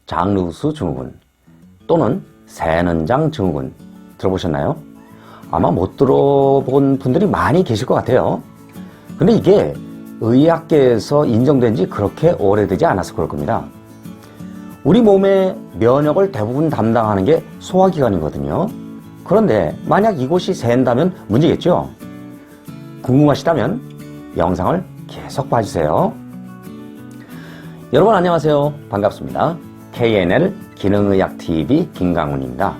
장루수 증후군 또는 새는장 증후군 들어보셨나요? 아마 못 들어본 분들이 많이 계실 것 같아요. 근데 이게 의학계에서 인정된 지 그렇게 오래되지 않아서 그럴 겁니다. 우리 몸의 면역을 대부분 담당하는 게 소화기관이거든요. 그런데 만약 이곳이 샌다면 문제겠죠? 궁금하시다면 영상을 계속 봐주세요. 여러분 안녕하세요. 반갑습니다. KNL 기능의학TV 김강훈입니다.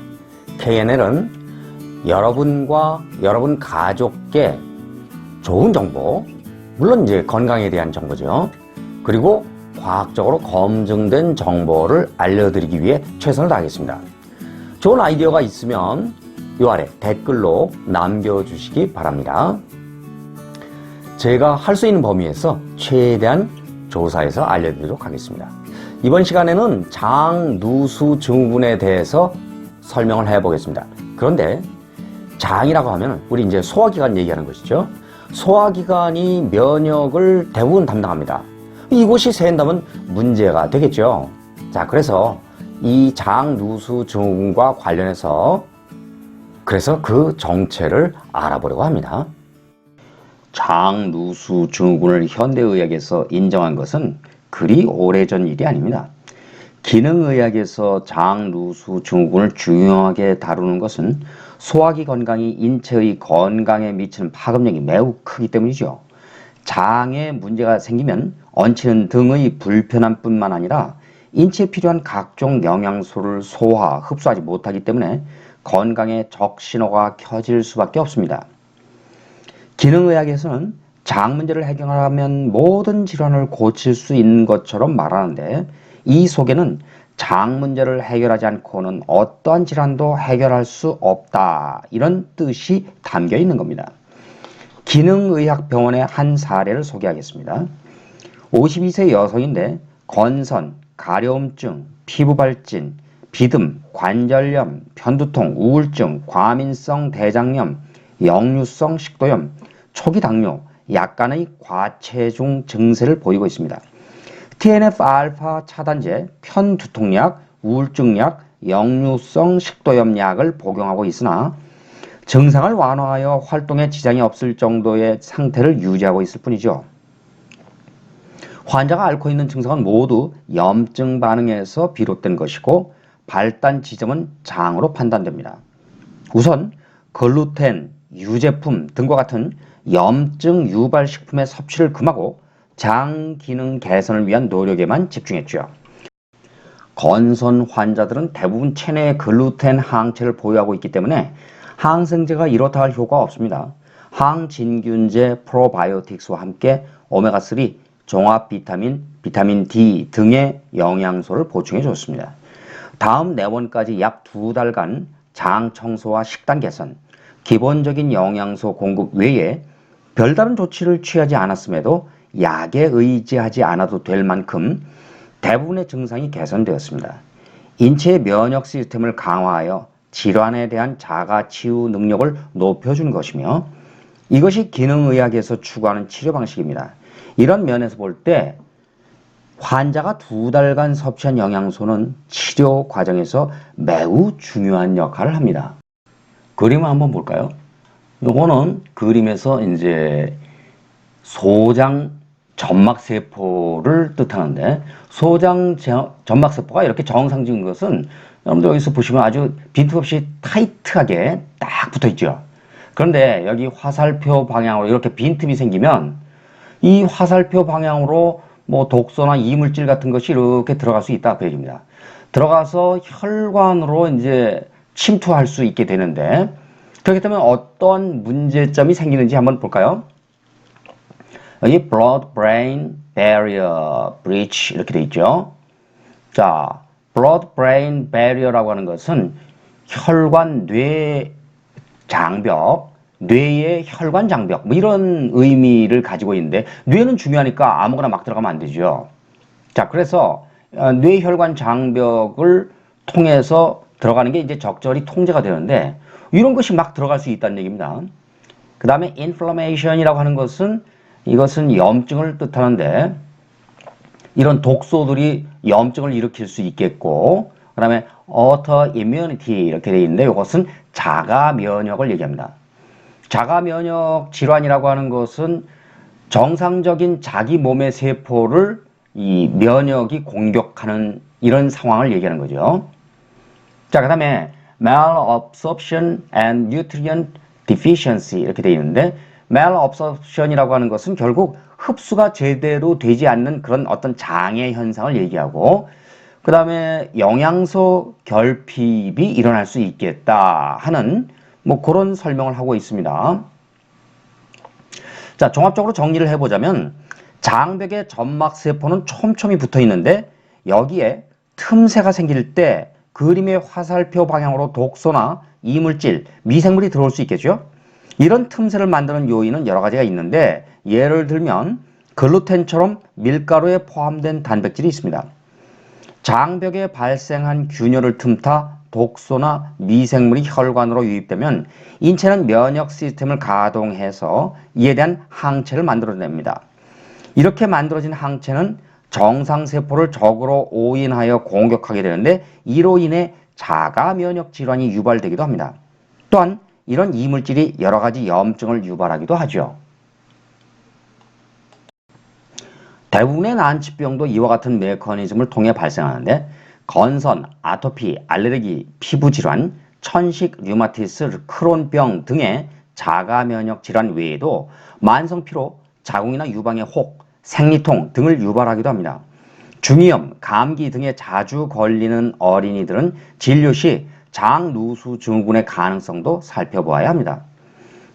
KNL은 여러분과 여러분 가족께 좋은 정보, 물론 이제 건강에 대한 정보죠. 그리고 과학적으로 검증된 정보를 알려드리기 위해 최선을 다하겠습니다. 좋은 아이디어가 있으면 이 아래 댓글로 남겨주시기 바랍니다. 제가 할 수 있는 범위에서 최대한 조사해서 알려드리도록 하겠습니다. 이번 시간에는 장누수 증후군에 대해서 설명을 해보겠습니다. 그런데 장이라고 하면 우리 이제 소화기관 얘기하는 것이죠. 소화기관이 면역을 대부분 담당합니다. 이곳이 샌다면 문제가 되겠죠. 자, 그래서 이 장누수 증후군과 관련해서 그래서 그 정체를 알아보려고 합니다. 장누수 증후군을 현대의학에서 인정한 것은 그리 오래전 일이 아닙니다. 기능의학에서 장누수 증후군을 중요하게 다루는 것은 소화기 건강이 인체의 건강에 미치는 파급력이 매우 크기 때문이죠. 장에 문제가 생기면 얹히는 등의 불편함 뿐만 아니라 인체에 필요한 각종 영양소를 소화, 흡수하지 못하기 때문에 건강에 적신호가 켜질 수밖에 없습니다. 기능의학에서는 장 문제를 해결하면 모든 질환을 고칠 수 있는 것처럼 말하는데 이 속에는 장 문제를 해결하지 않고는 어떠한 질환도 해결할 수 없다, 이런 뜻이 담겨 있는 겁니다. 기능의학병원의 한 사례를 소개하겠습니다. 52세 여성인데 건선, 가려움증, 피부발진, 비듬, 관절염, 편두통, 우울증, 과민성 대장염, 역류성 식도염, 초기 당뇨, 약간의 과체중 증세를 보이고 있습니다. TNF-알파 차단제, 편두통약, 우울증약, 역류성 식도염 약을 복용하고 있으나 증상을 완화하여 활동에 지장이 없을 정도의 상태를 유지하고 있을 뿐이죠. 환자가 앓고 있는 증상은 모두 염증 반응에서 비롯된 것이고 발단 지점은 장으로 판단됩니다. 우선 글루텐, 유제품 등과 같은 염증 유발 식품의 섭취를 금하고 장 기능 개선을 위한 노력에만 집중했죠. 건선 환자들은 대부분 체내에 글루텐 항체를 보유하고 있기 때문에 항생제가 이렇다 할 효과가 없습니다. 항진균제 프로바이오틱스와 함께 오메가3, 종합 비타민, 비타민 D 등의 영양소를 보충해 줬습니다. 다음 내원까지 약 2달간 장 청소와 식단 개선, 기본적인 영양소 공급 외에 별다른 조치를 취하지 않았음에도 약에 의지하지 않아도 될 만큼 대부분의 증상이 개선되었습니다. 인체의 면역 시스템을 강화하여 질환에 대한 자가 치유 능력을 높여주는 것이며 이것이 기능의학에서 추구하는 치료 방식입니다. 이런 면에서 볼 때 환자가 2달간 섭취한 영양소는 치료 과정에서 매우 중요한 역할을 합니다. 그림을 한번 볼까요? 요거는 그림에서 이제 소장 점막세포를 뜻하는데 소장 점막세포가 이렇게 정상적인 것은 여러분들 여기서 보시면 아주 빈틈없이 타이트하게 딱 붙어 있죠. 그런데 여기 화살표 방향으로 이렇게 빈틈이 생기면 이 화살표 방향으로 뭐 독소나 이물질 같은 것이 이렇게 들어갈 수 있다 그 얘기입니다. 들어가서 혈관으로 이제 침투할 수 있게 되는데 그렇기 때문에 어떤 문제점이 생기는지 한번 볼까요? 여기 blood-brain barrier breach 이렇게 돼 있죠. 자, blood-brain barrier라고 하는 것은 혈관-뇌 장벽, 뇌의 혈관 장벽 뭐 이런 의미를 가지고 있는데 뇌는 중요하니까 아무거나 막 들어가면 안 되죠. 자, 그래서 뇌혈관 장벽을 통해서 들어가는 게 이제 적절히 통제가 되는데 이런 것이 막 들어갈 수 있다는 얘기입니다. 그 다음에 inflammation이라고 하는 것은 이것은 염증을 뜻하는데 이런 독소들이 염증을 일으킬 수 있겠고, 그 다음에 autoimmunity 이렇게 되어 있는데 이것은 자가 면역을 얘기합니다. 자가 면역 질환이라고 하는 것은 정상적인 자기 몸의 세포를 이 면역이 공격하는 이런 상황을 얘기하는 거죠. 자, 그 다음에 malabsorption and nutrient deficiency 이렇게 되어 있는데, malabsorption이라고 하는 것은 결국 흡수가 제대로 되지 않는 그런 어떤 장애 현상을 얘기하고, 그 다음에 영양소 결핍이 일어날 수 있겠다 하는 뭐 그런 설명을 하고 있습니다. 자, 종합적으로 정리를 해보자면 장벽에 점막세포는 촘촘히 붙어 있는데 여기에 틈새가 생길 때 그림의 화살표 방향으로 독소나 이물질, 미생물이 들어올 수 있겠죠. 이런 틈새를 만드는 요인은 여러 가지가 있는데 예를 들면 글루텐처럼 밀가루에 포함된 단백질이 있습니다. 장벽에 발생한 균열을 틈타 독소나 미생물이 혈관으로 유입되면 인체는 면역 시스템을 가동해서 이에 대한 항체를 만들어냅니다. 이렇게 만들어진 항체는 정상세포를 적으로 오인하여 공격하게 되는데 이로 인해 자가 면역 질환이 유발되기도 합니다. 또한 이런 이물질이 여러 가지 염증을 유발하기도 하죠. 대부분의 난치병도 이와 같은 메커니즘을 통해 발생하는데 건선, 아토피, 알레르기, 피부질환, 천식, 류마티스, 크론병 등의 자가면역 질환 외에도 만성피로, 자궁이나 유방의 혹, 생리통 등을 유발하기도 합니다. 중이염, 감기 등에 자주 걸리는 어린이들은 진료 시 장누수 증후군의 가능성도 살펴보아야 합니다.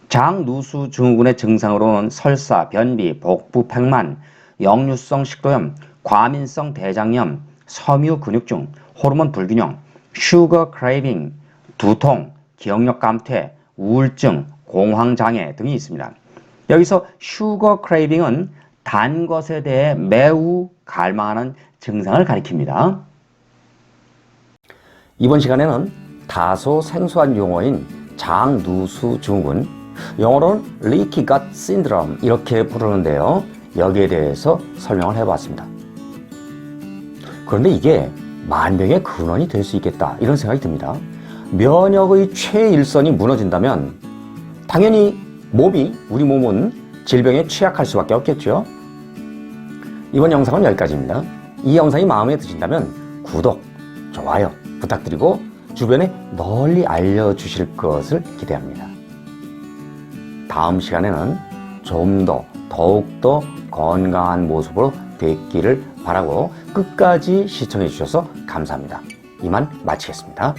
장누수 증후군의 증상으로는 설사, 변비, 복부 팽만, 역류성 식도염, 과민성 대장염, 섬유 근육증, 호르몬 불균형, 슈거 크레이빙, 두통, 기억력 감퇴, 우울증, 공황장애 등이 있습니다. 여기서 슈거 크레이빙은 단 것에 대해 매우 갈망하는 증상을 가리킵니다. 이번 시간에는 다소 생소한 용어인 장누수 증후군, 영어로는 leaky gut syndrome 이렇게 부르는데요. 여기에 대해서 설명을 해봤습니다. 그런데 이게 만병의 근원이 될 수 있겠다 이런 생각이 듭니다. 면역의 최일선이 무너진다면 당연히 우리 몸은 질병에 취약할 수밖에 없겠죠. 이번 영상은 여기까지입니다. 이 영상이 마음에 드신다면 구독, 좋아요 부탁드리고 주변에 널리 알려주실 것을 기대합니다. 다음 시간에는 더욱더 건강한 모습으로 되기를 바라고 끝까지 시청해 주셔서 감사합니다. 이만 마치겠습니다.